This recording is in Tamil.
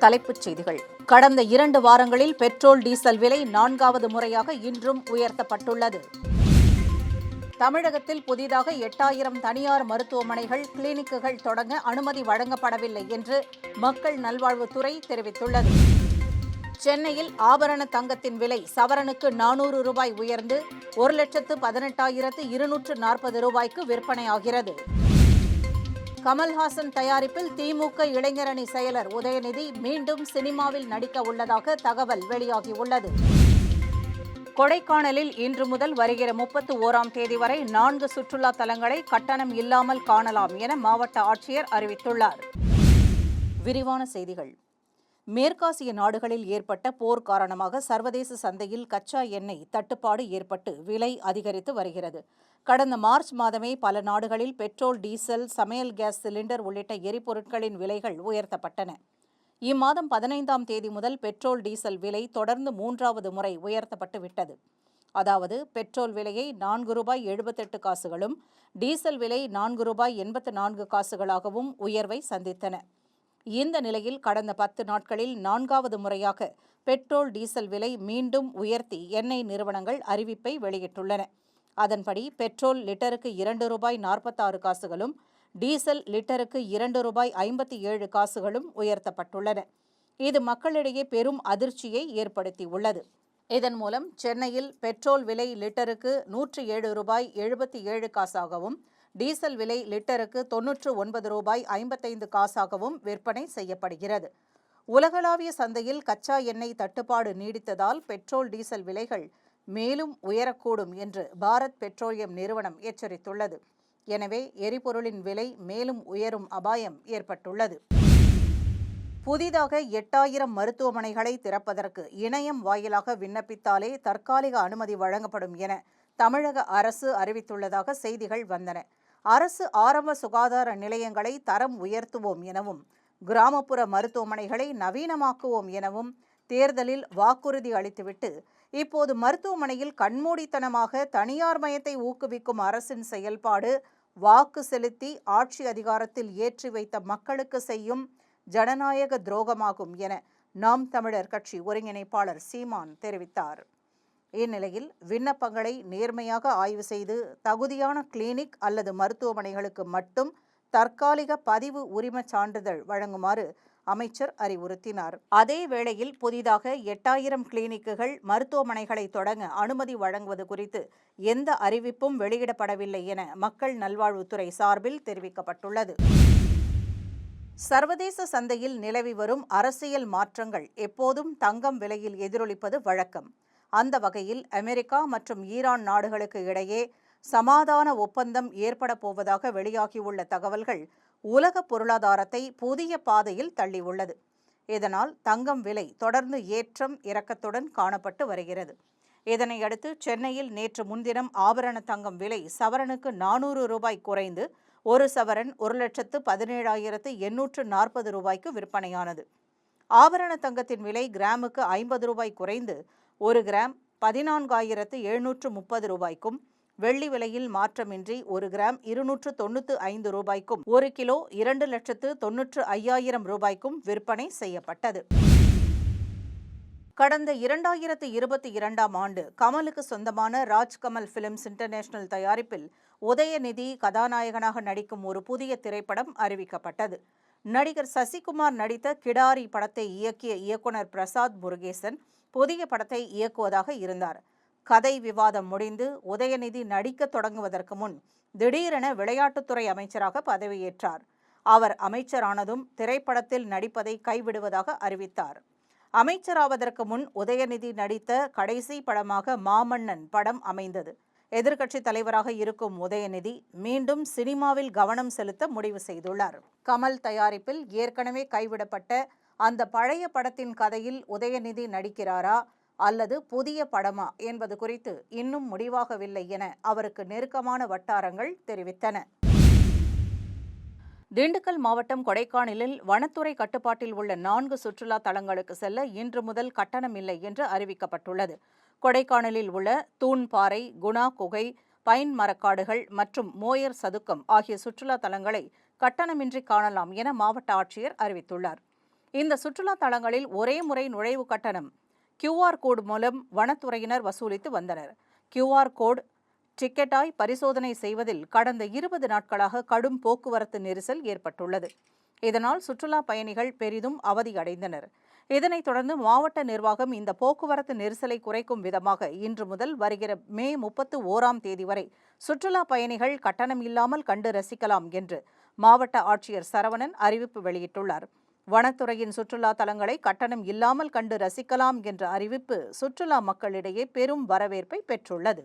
தலைப்புச் செய்திகள். கடந்த 2 வாரங்களில் பெட்ரோல் டீசல் விலை 4வது முறையாக இன்றும் உயர்த்தப்பட்டுள்ளது. தமிழகத்தில் புதிதாக 8000 தனியார் மருத்துவமனைகள், கிளினிக்குகள் தொடங்க அனுமதி வழங்கப்படவில்லை என்று மக்கள் நல்வாழ்வுத்துறை தெரிவித்துள்ளது. சென்னையில் ஆபரண தங்கத்தின் விலை சவரனுக்கு 400 ரூபாய் உயர்ந்து 1,18,240 ரூபாய்க்கு விற்பனையாகிறது. கமல்ஹாசன் தயாரிப்பில் திமுக இளைஞரணி செயலர் உதயநிதி மீண்டும் சினிமாவில் நடிக்க உள்ளதாக தகவல் வெளியாகியுள்ளது. கொடைக்கானலில் இன்று முதல் வருகிற 31ஆம் தேதி வரை 4 சுற்றுலா தலங்களை கட்டணம் இல்லாமல் காணலாம் என மாவட்ட ஆட்சியர் அறிவித்துள்ளார். விரிவான செய்திகள். மேற்காசிய நாடுகளில் ஏற்பட்ட போர் காரணமாக சர்வதேச சந்தையில் கச்சா எண்ணெய் தட்டுப்பாடு ஏற்பட்டு விலை அதிகரித்து வருகிறது. கடந்த மார்ச் மாதமே பல நாடுகளில் பெட்ரோல், டீசல், சமையல் கேஸ் சிலிண்டர் உள்ளிட்ட எரிபொருட்களின் விலைகள் உயர்த்தப்பட்டன. இம்மாதம் 15ஆம் தேதி முதல் பெட்ரோல், டீசல் விலை தொடர்ந்து 3வது முறை உயர்த்தப்பட்டு விட்டது. அதாவது பெட்ரோல் விலையை ₹4.78 டீசல் விலை ₹4.84 உயர்வை சந்தித்தன. இந்த நிலையில் கடந்த 10 நாட்களில் 4வது முறையாக பெட்ரோல், டீசல் விலை மீண்டும் உயர்த்தி எண்ணெய் நிறுவனங்கள் அறிவிப்பை வெளியிட்டுள்ளன. அதன்படி பெட்ரோல் லிட்டருக்கு ₹2.46, டீசல் லிட்டருக்கு ₹2.57 உயர்த்தப்பட்டுள்ளன. இது மக்களிடையே பெரும் அதிர்ச்சியை ஏற்படுத்தியுள்ளது. இதன் மூலம் சென்னையில் பெட்ரோல் விலை லிட்டருக்கு ₹107.77 டீசல் விலை லிட்டருக்கு ₹99.55 விற்பனை செய்யப்படுகிறது. உலகளாவிய சந்தையில் கச்சா எண்ணெய் தட்டுப்பாடு நீடித்ததால் பெட்ரோல், டீசல் விலைகள் மேலும் உயரக்கூடும் என்று பாரத் பெட்ரோலியம் நிறுவனம் எச்சரித்துள்ளது. எனவே எரிபொருளின் விலை மேலும் உயரும் அபாயம் ஏற்பட்டுள்ளது. புதிதாக 8000 மருத்துவமனைகளை திறப்பதற்கு இணையம் வாயிலாக விண்ணப்பித்தாலே தற்காலிக அனுமதி வழங்கப்படும் என தமிழக அரசு அறிவித்துள்ளதாக செய்திகள் வந்தன. அரசு ஆரம்ப சுகாதார நிலையங்களை தரம் உயர்த்துவோம் எனவும், கிராமப்புற மருத்துவமனைகளை நவீனமாக்குவோம் எனவும் தேர்தலில் வாக்குறுதி அளித்துவிட்டு இப்போது மருத்துவமனையில் கண்மூடித்தனமாக தனியார் மயத்தை ஊக்குவிக்கும் அரசின் செயல்பாடு வாக்கு செலுத்தி ஆட்சி அதிகாரத்தில் ஏற்றி வைத்த மக்களுக்கு செய்யும் ஜனநாயக துரோகமாகும் என நாம் தமிழர் கட்சி ஒருங்கிணைப்பாளர் சீமான் தெரிவித்தார். இந்நிலையில் விண்ணப்பங்களை நேர்மையாக ஆய்வு செய்து தகுதியான கிளினிக் அல்லது மருத்துவமனைகளுக்கு மட்டும் தற்காலிக பதிவு உரிமச் சான்றிதழ் வழங்குமாறு அமைச்சர் அறிவுறுத்தினார். அதே வேளையில் புதிதாக 8000 கிளினிக்குகள், மருத்துவமனைகளை தொடங்க அனுமதி வழங்குவது குறித்து எந்த அறிவிப்பும் வெளியிடப்படவில்லை என மக்கள் நல்வாழ்வுத்துறை சார்பில் தெரிவிக்கப்பட்டுள்ளது. சர்வதேச சந்தையில் நிலவி வரும் அரசியல் மாற்றங்கள் எப்போதும் தங்கம் விலையில் எதிரொலிப்பது வழக்கம். அந்த வகையில் அமெரிக்கா மற்றும் ஈரான் நாடுகளுக்கு இடையே சமாதான ஒப்பந்தம் ஏற்பட போவதாக வெளியாகியுள்ள தகவல்கள் உலக பொருளாதாரத்தை புதிய பாதையில் தள்ளியுள்ளது. இதனால் தங்கம் விலை தொடர்ந்து ஏற்றம் இறக்கத்துடன் காணப்பட்டு வருகிறது. இதனையடுத்து சென்னையில் நேற்று முன்தினம் ஆபரண தங்கம் விலை சவரனுக்கு 400 ரூபாய் குறைந்து ஒரு சவரன் 1,17,840 ரூபாய்க்கு விற்பனையானது. ஆபரண தங்கத்தின் விலை கிராமுக்கு 50 ரூபாய் குறைந்து ஒரு கிராம் 14,730 ரூபாய்க்கும், வெள்ளி விலையில் மாற்றமின்றி ஒரு கிராம் 295 ரூபாய்க்கும், ஒரு கிலோ 2,95,000 ரூபாய்க்கும் விற்பனை செய்யப்பட்டது. கடந்த 2022ஆம் ஆண்டு கமலுக்கு சொந்தமான ராஜ்கமல் பிலிம்ஸ் இன்டர்நேஷனல் தயாரிப்பில் உதயநிதி கதாநாயகனாக நடிக்கும் ஒரு புதிய திரைப்படம் அறிவிக்கப்பட்டது. நடிகர் சசிகுமார் நடித்த கிடாரி படத்தை இயக்கிய இயக்குனர் பிரசாத் முருகேசன் புதிய படத்தை இயக்குவதாக இருந்தார். கதை விவாதம் முடிந்து உதயநிதி நடிக்க தொடங்குவதற்கு முன் திடீரென விளையாட்டுத்துறை அமைச்சராக பதவியேற்றார். அவர் அமைச்சரானதும் திரைப்படத்தில் நடிப்பதை கைவிடுவதாக அறிவித்தார். அமைச்சராவதற்கு முன் உதயநிதி நடித்த கடைசி படமாக மாமன்னன் படம் அமைந்தது. எதிர்க்கட்சித் தலைவராக இருக்கும் உதயநிதி மீண்டும் சினிமாவில் கவனம் செலுத்த முடிவு செய்துள்ளார். கமல் தயாரிப்பில் ஏற்கனவே கைவிடப்பட்ட அந்த பழைய படத்தின் கதையில் உதயநிதி நடிக்கிறாரா அல்லது புதிய படமா என்பது குறித்து இன்னும் முடிவாகவில்லை என அவருக்கு நெருக்கமான வட்டாரங்கள் தெரிவித்தன. திண்டுக்கல் மாவட்டம் கொடைக்கானலில் வனத்துறை கட்டுப்பாட்டில் உள்ள 4 சுற்றுலா தலங்களுக்கு செல்ல இன்று முதல் கட்டணம் இல்லை என்று அறிவிக்கப்பட்டுள்ளது. கொடைக்கானலில் உள்ள தூண்பாறை, குணா குகை, பைன் மரக்காடுகள் மற்றும் மோயர் சதுக்கம் ஆகிய சுற்றுலா தலங்களை கட்டணமின்றி காணலாம் என மாவட்ட ஆட்சியர் அறிவித்துள்ளார். இந்த சுற்றுலா தலங்களில் ஒரே முறை நுழைவு கட்டணம் QR கோடு மூலம் வனத்துறையினர் வசூலித்து வந்தனர். QR கோடு டிக்கெட்டாய் பரிசோதனை செய்வதில் கடந்த 20 நாட்களாக கடும் போக்குவரத்து நெரிசல் ஏற்பட்டுள்ளது. இதனால் சுற்றுலா பயணிகள் பெரிதும் அவதியடைந்தனர். இதனைத் தொடர்ந்து மாவட்ட நிர்வாகம் இந்த போக்குவரத்து நெரிசலை குறைக்கும் விதமாக இன்று முதல் வருகிற மே 31ஆம் தேதி வரை சுற்றுலா பயணிகள் கட்டணம் இல்லாமல் கண்டு ரசிக்கலாம் என்று மாவட்ட ஆட்சியர் சரவணன் அறிவிப்பு வெளியிட்டுள்ளார். வனத்துறையின் சுற்றுலா தலங்களை கட்டணம் இல்லாமல் கண்டு ரசிக்கலாம் என்ற அறிவிப்பு சுற்றுலா மக்களிடையே பெரும் வரவேற்பை பெற்றுள்ளது.